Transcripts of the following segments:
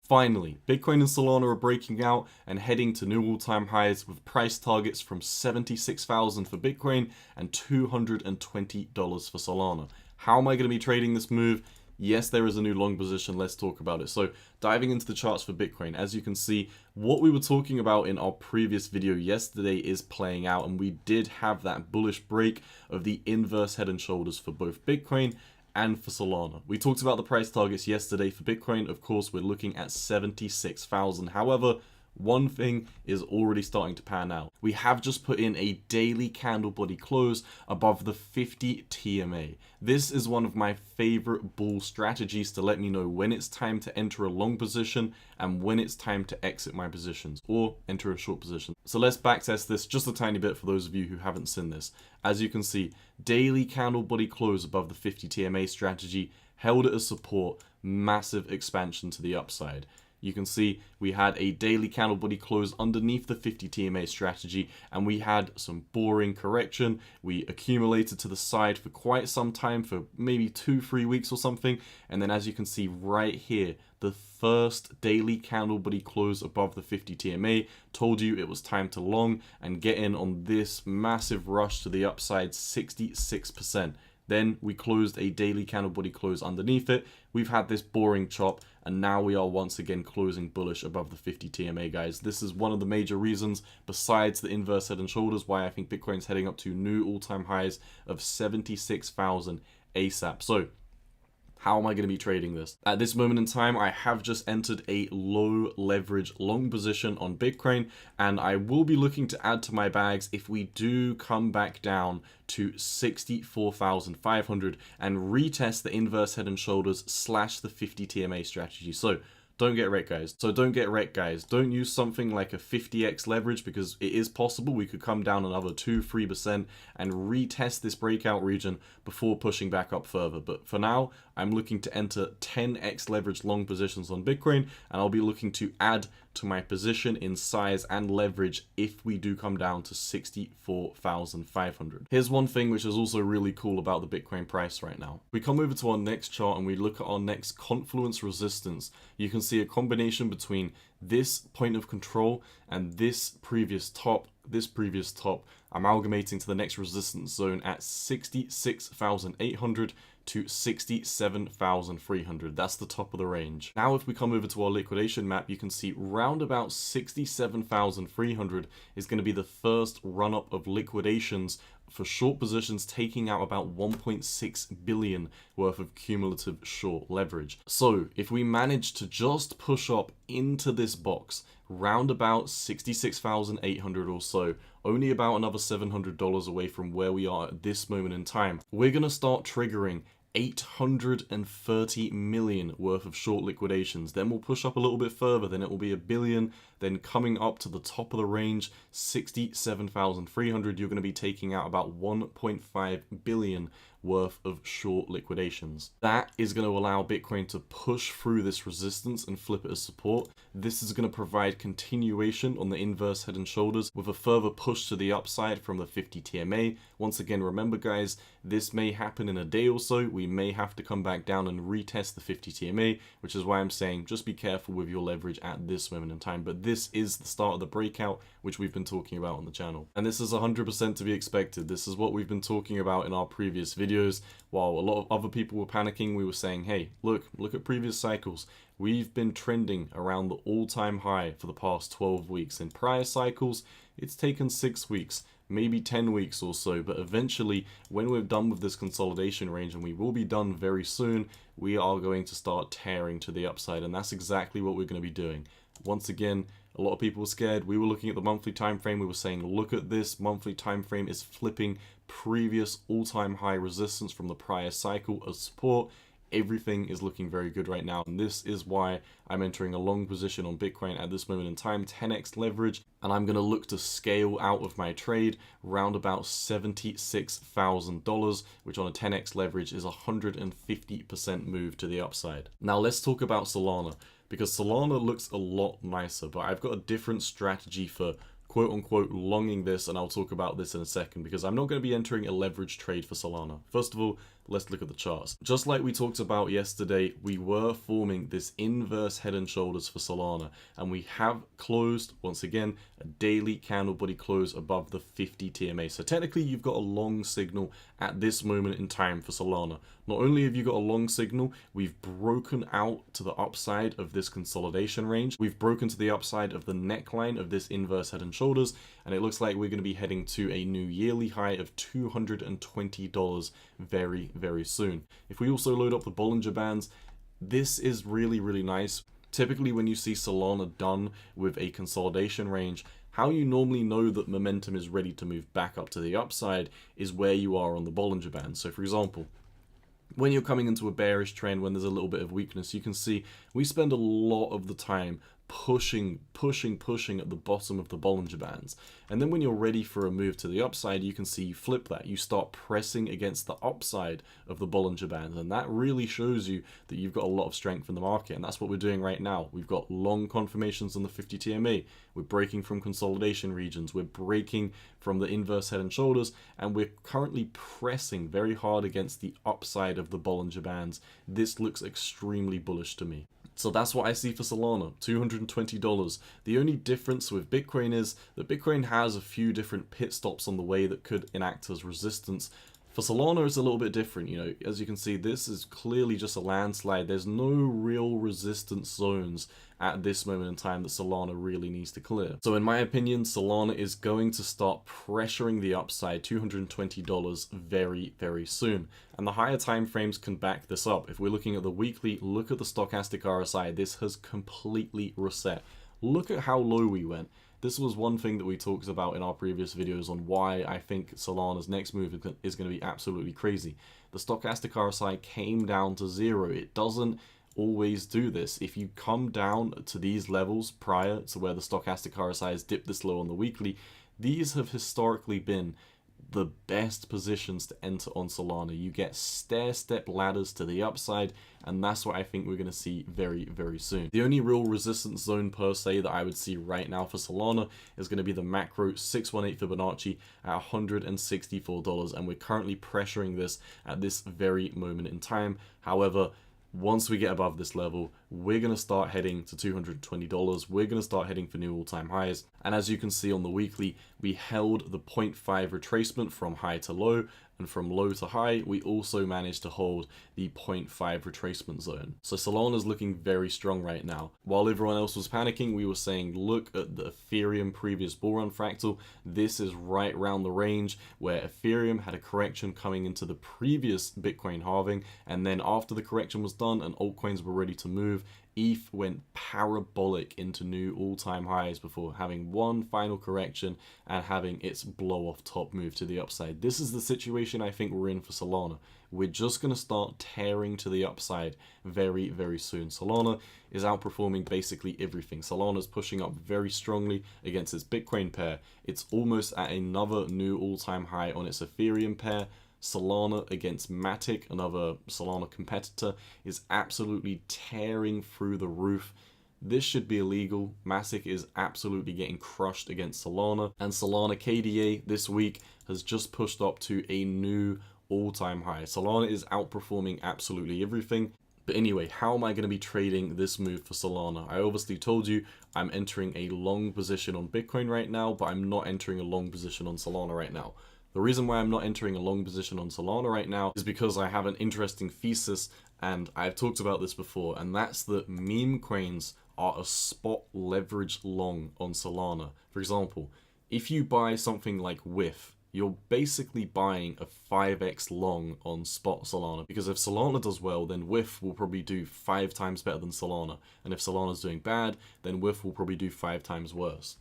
Finally, Bitcoin and Solana are breaking out and heading to new all-time highs with price targets from $76,000 for Bitcoin and $220 for Solana. How am I going to be trading this move? Yes, there is a new long position. Let's talk about it. So diving into the charts for Bitcoin, as you can see, what we were talking about in our previous video yesterday is playing out, and we did have that bullish break of the inverse head and shoulders for both Bitcoin and for Solana. We talked about the price targets yesterday for Bitcoin. Of course, we're looking at 76,000. However, one thing is already starting to pan out. We have just put in a daily candle body close above the 50 TMA. This is one of my favorite bull strategies to let me know when it's time to enter a long position and when it's time to exit my positions or enter a short position. So let's backtest this just a tiny bit for those of you who haven't seen this. As you can see, daily candle body close above the 50 TMA strategy held it as support, massive expansion to the upside. You can see we had a daily candle body close underneath the 50 TMA strategy, and we had some boring correction. We accumulated to the side for quite some time, for maybe 2-3 weeks or something. And then as you can see right here, the first daily candle body close above the 50 TMA told you it was time to long and get in on this massive rush to the upside, 66%. Then we closed a daily candle body close underneath it. We've had this boring chop, and now we are once again closing bullish above the 50 TMA, guys. This is one of the major reasons, besides the inverse head and shoulders, why I think Bitcoin's heading up to new all-time highs of 76,000 ASAP. So how am I going to be trading this? At this moment in time, I have just entered a low leverage long position on Bitcoin, and I will be looking to add to my bags if we do come back down to 64,500 and retest the inverse head and shoulders / the 50 TMA strategy. So don't get wrecked, guys. Don't use something like a 50x leverage, because it is possible we could come down another 2-3% and retest this breakout region before pushing back up further. But for now, I'm looking to enter 10x leverage long positions on Bitcoin, and I'll be looking to add to my position in size and leverage if we do come down to 64,500. Here's one thing which is also really cool about the Bitcoin price right now. We come over to our next chart and we look at our next confluence resistance. You can see a combination between this point of control and this previous top, amalgamating to the next resistance zone at 66,800 to 67,300. That's the top of the range. Now if we come over to our liquidation map, you can see round about 67,300 is going to be the first run up of liquidations for short positions, taking out about 1.6 billion worth of cumulative short leverage. So if we manage to just push up into this box, round about 66,800 or so, only about another $700 away from where we are at this moment in time, we're going to start triggering 830 million worth of short liquidations. Then we'll push up a little bit further, then it will be $1 billion. Then coming up to the top of the range, 67,300, you're going to be taking out about 1.5 billion worth of short liquidations. That is going to allow Bitcoin to push through this resistance and flip it as support. This is going to provide continuation on the inverse head and shoulders with a further push to the upside from the 50 TMA. Once again, remember guys, this may happen in a day or so. We may have to come back down and retest the 50 TMA, which is why I'm saying just be careful with your leverage at this moment in time. But this is the start of the breakout, which we've been talking about on the channel. And this is 100% to be expected. This is what we've been talking about in our previous videos. While a lot of other people were panicking, we were saying, hey, look at previous cycles. We've been trending around the all-time high for the past 12 weeks. In prior cycles, it's taken 6 weeks, maybe 10 weeks or so, but eventually when we're done with this consolidation range, and we will be done very soon, we are going to start tearing to the upside, and that's exactly what we're going to be doing. Once again, a lot of people were scared. We were looking at the monthly time frame. We were saying, look at this monthly time frame is flipping previous all-time high resistance from the prior cycle as support. Everything is looking very good right now, and this is why I'm entering a long position on Bitcoin at this moment in time, 10x leverage, and I'm going to look to scale out of my trade round about $76,000, which on a 10x leverage is 150% move to the upside. Now let's talk about Solana, because Solana looks a lot nicer, but I've got a different strategy for quote-unquote longing this, and I'll talk about this in a second, because I'm not going to be entering a leverage trade for Solana. First of all, let's look at the charts. Just like we talked about yesterday, we were forming this inverse head and shoulders for Solana, and we have closed, once again, a daily candle body close above the 50 TMA. So technically, you've got a long signal at this moment in time for Solana. Not only have you got a long signal, we've broken out to the upside of this consolidation range. We've broken to the upside of the neckline of this inverse head and shoulders, and it looks like we're going to be heading to a new yearly high of $220 very, very soon. If we also load up the Bollinger Bands, this is really, really nice. Typically, when you see Solana done with a consolidation range, how you normally know that momentum is ready to move back up to the upside is where you are on the Bollinger Band. So for example, when you're coming into a bearish trend, when there's a little bit of weakness, you can see we spend a lot of the time pushing at the bottom of the Bollinger Bands. And then when you're ready for a move to the upside, you can see you flip that. You start pressing against the upside of the Bollinger Bands. And that really shows you that you've got a lot of strength in the market. And that's what we're doing right now. We've got long confirmations on the 50 TMA. We're breaking from consolidation regions. We're breaking from the inverse head and shoulders. And we're currently pressing very hard against the upside of the Bollinger Bands. This looks extremely bullish to me. So that's what I see for Solana, $220. The only difference with Bitcoin is that Bitcoin has a few different pit stops on the way that could enact as resistance. For Solana, it's a little bit different. You know, as you can see, this is clearly just a landslide. There's no real resistance zones at this moment in time that Solana really needs to clear. So in my opinion, Solana is going to start pressuring the upside, $220 very, very soon. And the higher time frames can back this up. If we're looking at the weekly, look at the stochastic RSI. This has completely reset. Look at how low we went. This was one thing that we talked about in our previous videos on why I think Solana's next move is going to be absolutely crazy. The stochastic RSI came down to 0. It doesn't always do this. If you come down to these levels prior to where the stochastic RSI has dipped this low on the weekly, these have historically been the best positions to enter on Solana. You get stair-step ladders to the upside, and that's what I think we're going to see very, very soon. The only real resistance zone per se that I would see right now for Solana is going to be the macro 618 Fibonacci at $164, and we're currently pressuring this at this very moment in time. However, once we get above this level, we're going to start heading to $220. We're going to start heading for new all-time highs. And as you can see on the weekly, we held the 0.5 retracement from high to low, and from low to high, we also managed to hold the 0.5 retracement zone. So Solana's looking very strong right now. While everyone else was panicking, we were saying, look at the Ethereum previous bull run fractal. This is right around the range where Ethereum had a correction coming into the previous Bitcoin halving, and then after the correction was done and altcoins were ready to move, ETH went parabolic into new all-time highs before having one final correction and having its blow-off top move to the upside. This is the situation I think we're in for Solana. We're just going to start tearing to the upside very, very soon. Solana is outperforming basically everything. Solana's pushing up very strongly against its Bitcoin pair. It's almost at another new all-time high on its Ethereum pair. Solana against Matic, another Solana competitor, is absolutely tearing through the roof. This should be illegal. Matic is absolutely getting crushed against Solana. And Solana KDA this week has just pushed up to a new all-time high. Solana is outperforming absolutely everything. But anyway, how am I going to be trading this move for Solana? I obviously told you I'm entering a long position on Bitcoin right now, but I'm not entering a long position on Solana right now. The reason why I'm not entering a long position on Solana right now is because I have an interesting thesis, and I've talked about this before, and that's that meme coins are a spot leverage long on Solana. For example, if you buy something like WIF, you're basically buying a 5x long on spot Solana, because if Solana does well, then WIF will probably do 5 times better than Solana, and if Solana's doing bad, then WIF will probably do 5 times worse.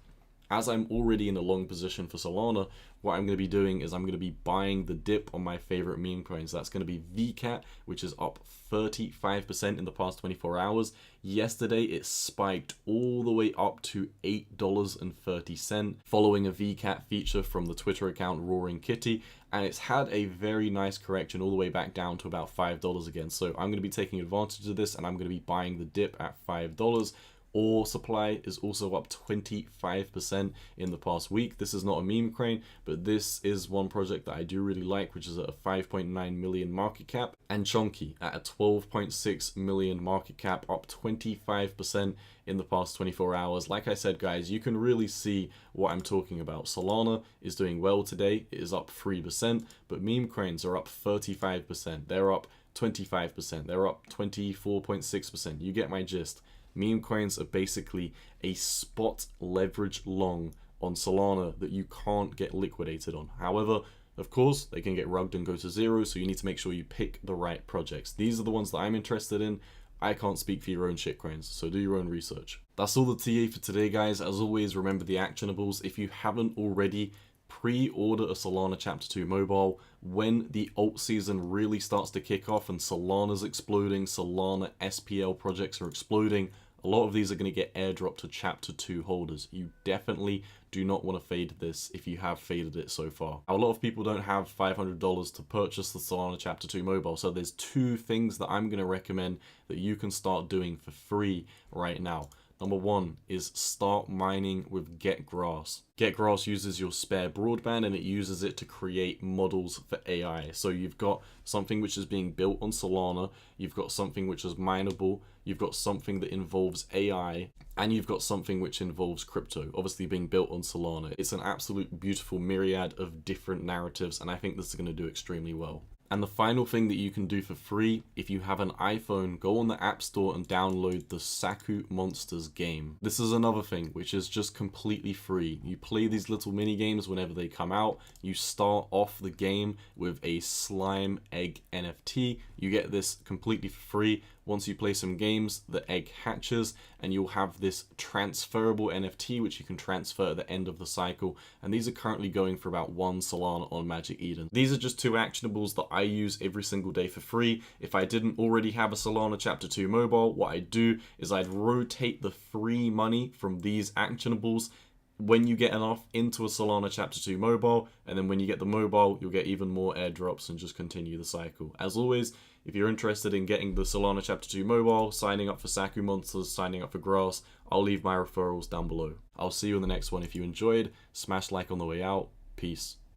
As I'm already in a long position for Solana, what I'm going to be doing is I'm going to be buying the dip on my favorite meme coins. That's going to be VCAT, which is up 35% in the past 24 hours. Yesterday, it spiked all the way up to $8.30, following a VCAT feature from the Twitter account Roaring Kitty, and it's had a very nice correction all the way back down to about $5 again. So I'm going to be taking advantage of this, and I'm going to be buying the dip at $5. Ore supply is also up 25% in the past week. This is not a meme coin, but this is one project that I do really like, which is at a 5.9 million market cap. And CHONKY at a 12.6 million market cap, up 25% in the past 24 hours. Like I said, guys, you can really see what I'm talking about. Solana is doing well today. It is up 3%, but meme coins are up 35%. They're up 25%. They're up 24.6%. You get my gist. Meme coins are basically a spot leverage long on Solana that you can't get liquidated on. However, of course, they can get rugged and go to zero, so you need to make sure you pick the right projects. These are the ones that I'm interested in. I can't speak for your own shitcoins, so do your own research. That's all the TA for today, guys. As always, remember the actionables. If you haven't already, pre-order a Solana Chapter 2 mobile. When the alt season really starts to kick off and Solana's exploding, Solana SPL projects are exploding, a lot of these are going to get airdropped to Chapter 2 holders. You definitely do not want to fade this if you have faded it so far. A lot of people don't have $500 to purchase the Solana Chapter 2 mobile, so there's two things that I'm going to recommend that you can start doing for free right now. Number one is start mining with GetGrass. GetGrass uses your spare broadband and it uses it to create models for AI. So you've got something which is being built on Solana, you've got something which is mineable, you've got something that involves AI, and you've got something which involves crypto, obviously being built on Solana. It's an absolute beautiful myriad of different narratives, and I think this is going to do extremely well. And the final thing that you can do for free, if you have an iPhone, go on the App Store and download the Saku Monsters game. This is another thing which is just completely free. You play these little mini games whenever they come out. You start off the game with a slime egg NFT. You get this completely for free. Once you play some games, the egg hatches and you'll have this transferable NFT which you can transfer at the end of the cycle. And these are currently going for about 1 Solana on Magic Eden. These are just two actionables that I use every single day for free. If I didn't already have a Solana Chapter 2 mobile, what I'd do is I'd rotate the free money from these actionables when you get enough into a Solana Chapter 2 mobile, and then when you get the mobile, you'll get even more airdrops and just continue the cycle. As always, if you're interested in getting the Solana Chapter 2 mobile, signing up for Saku Monsters, signing up for Grass, I'll leave my referrals down below. I'll see you in the next one. If you enjoyed, smash like on the way out. Peace.